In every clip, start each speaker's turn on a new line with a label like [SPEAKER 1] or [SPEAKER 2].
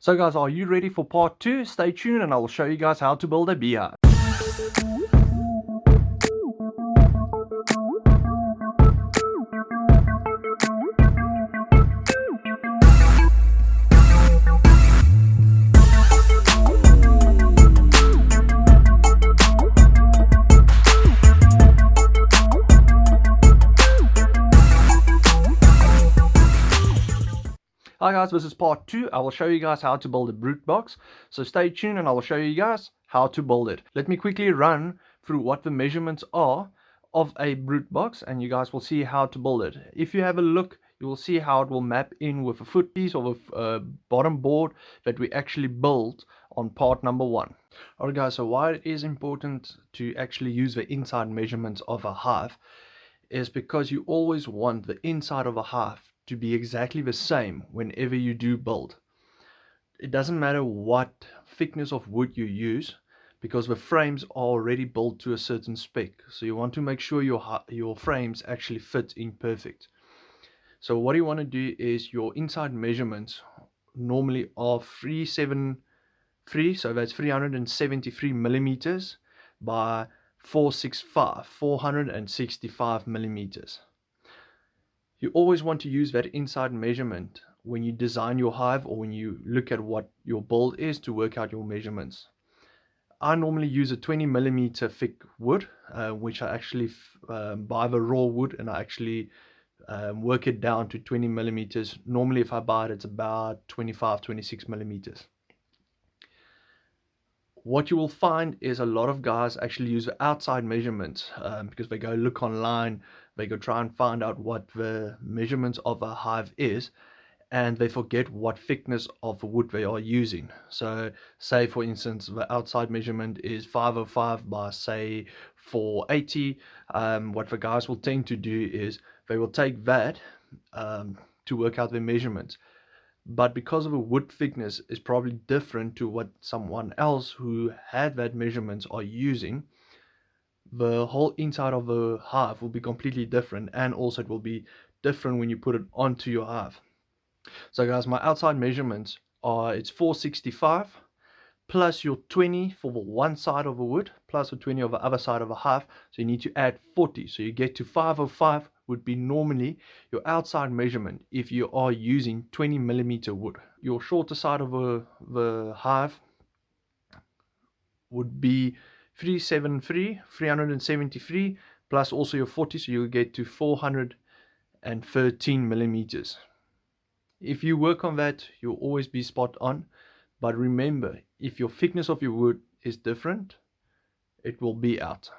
[SPEAKER 1] So guys, are you ready for part 2? Stay tuned and I will show you guys how to build a beehive. Hi guys, this is part 2. I will show you guys how to build a brood box. So stay tuned and I will show you guys how to build it. Let me quickly run through what the measurements are of a brood box and you guys will see how to build it. If you have a look, you will see how it will map in with a foot piece or with a bottom board that we actually built on part number 1. Alright guys, so why it is important to actually use the inside measurements of a hive is because you always want the inside of a hive to be exactly the same whenever you do build. It doesn't matter what thickness of wood you use because the frames are already built to a certain spec, so you want to make sure your frames actually fit in perfect. So what you want to do is your inside measurements normally are 373, so that's 373 millimeters by 465 millimeters. You always want to use that inside measurement when you design your hive or when you look at what your build is to work out your measurements. I normally use a 20 millimeter thick wood, which I actually buy the raw wood and I actually work it down to 20 millimeters. Normally if I buy it, it's about 25-26 millimeters. What you will find is a lot of guys actually use the outside measurements because they go look online, they go try and find out what the measurements of a hive is, and they forget what thickness of wood they are using. So say for instance the outside measurement is 505 by say 480. What the guys will tend to do is they will take that to work out their measurements. But because of a wood thickness is probably different to what someone else who had that measurements are using, the whole inside of the hive will be completely different, and also it will be different when you put it onto your hive. So guys, my outside measurements are, it's 465 plus your 20 for one side of the wood plus the 20 of the other side of the hive, so you need to add 40, so you get to 505 would be normally your outside measurement if you are using 20 millimeter wood. Your shorter side of the hive would be 373 plus also your 40, so you'll get to 413 millimeters. If you work on that, you'll always be spot on. But remember, if your thickness of your wood is different, it will be out.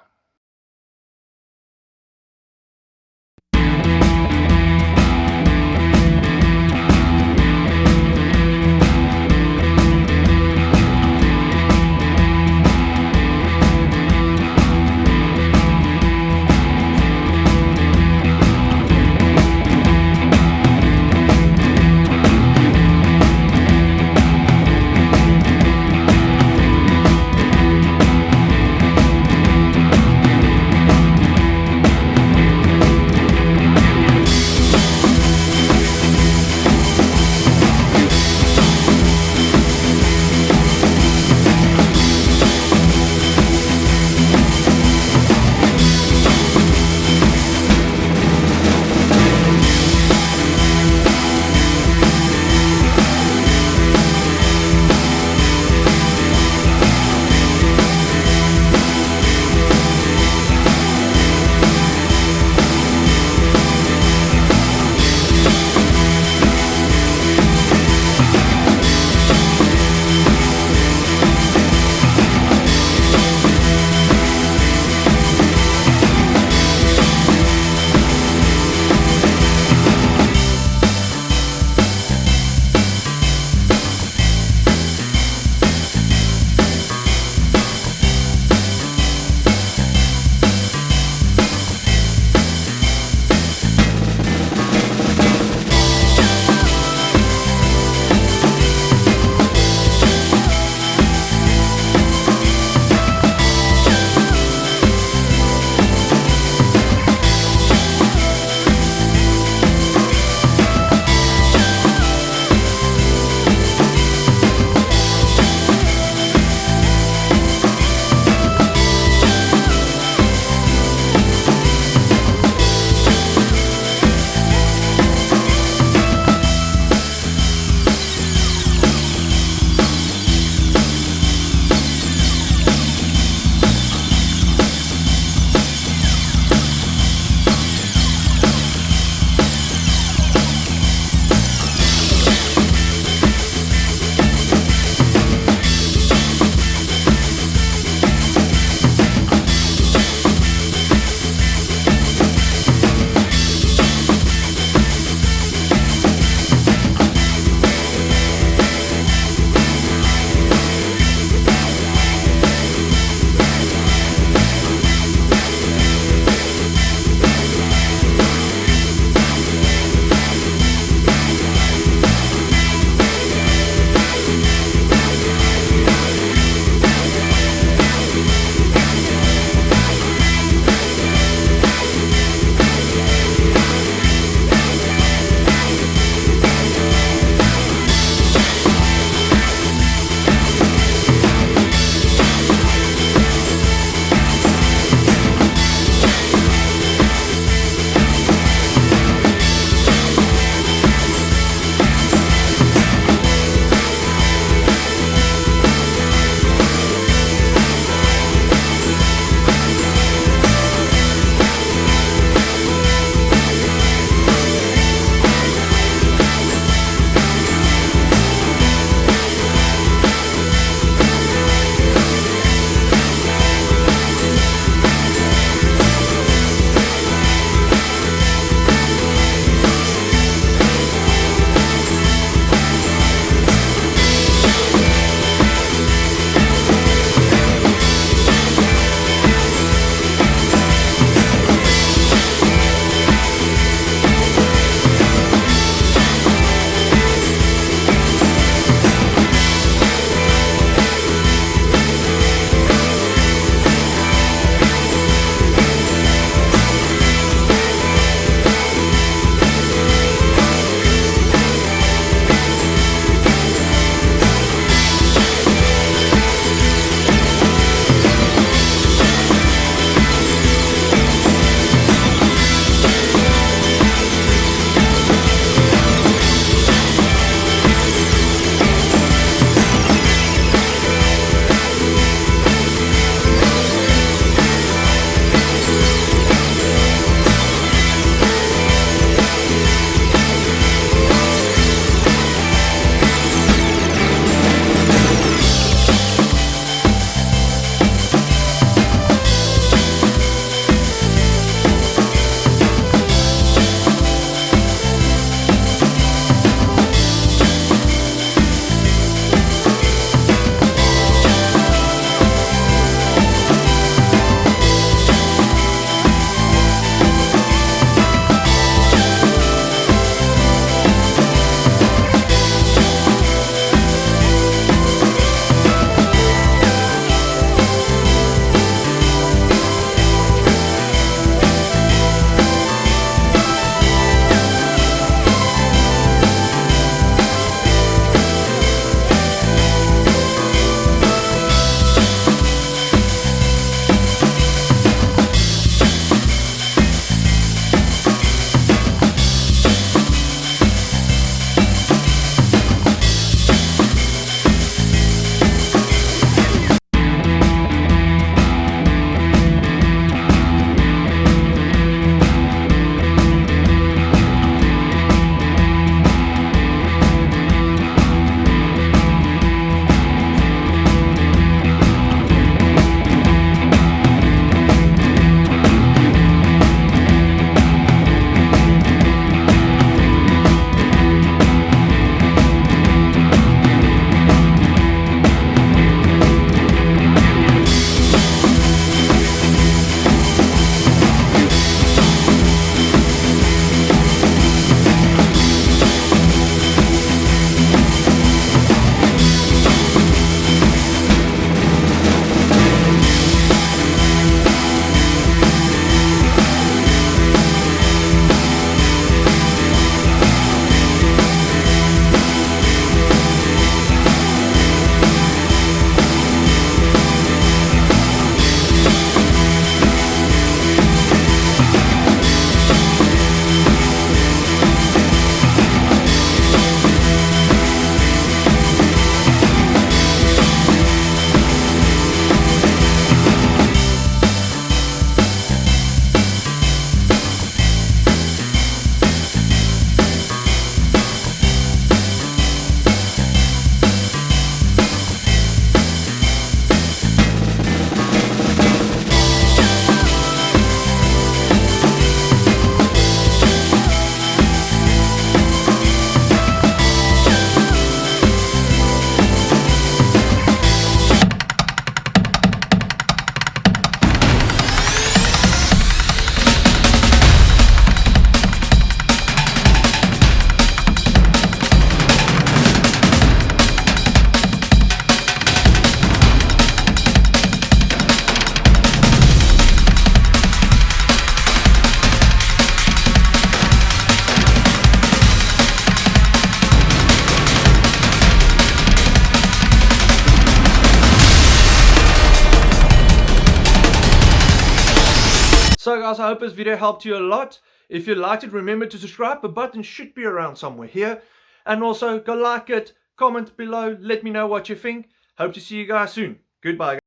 [SPEAKER 1] guys, I hope this video helped you a lot. If you liked it, remember to subscribe. The button should be around somewhere here. And also, go like it, comment below, let me know what you think. Hope to see you guys soon. Goodbye.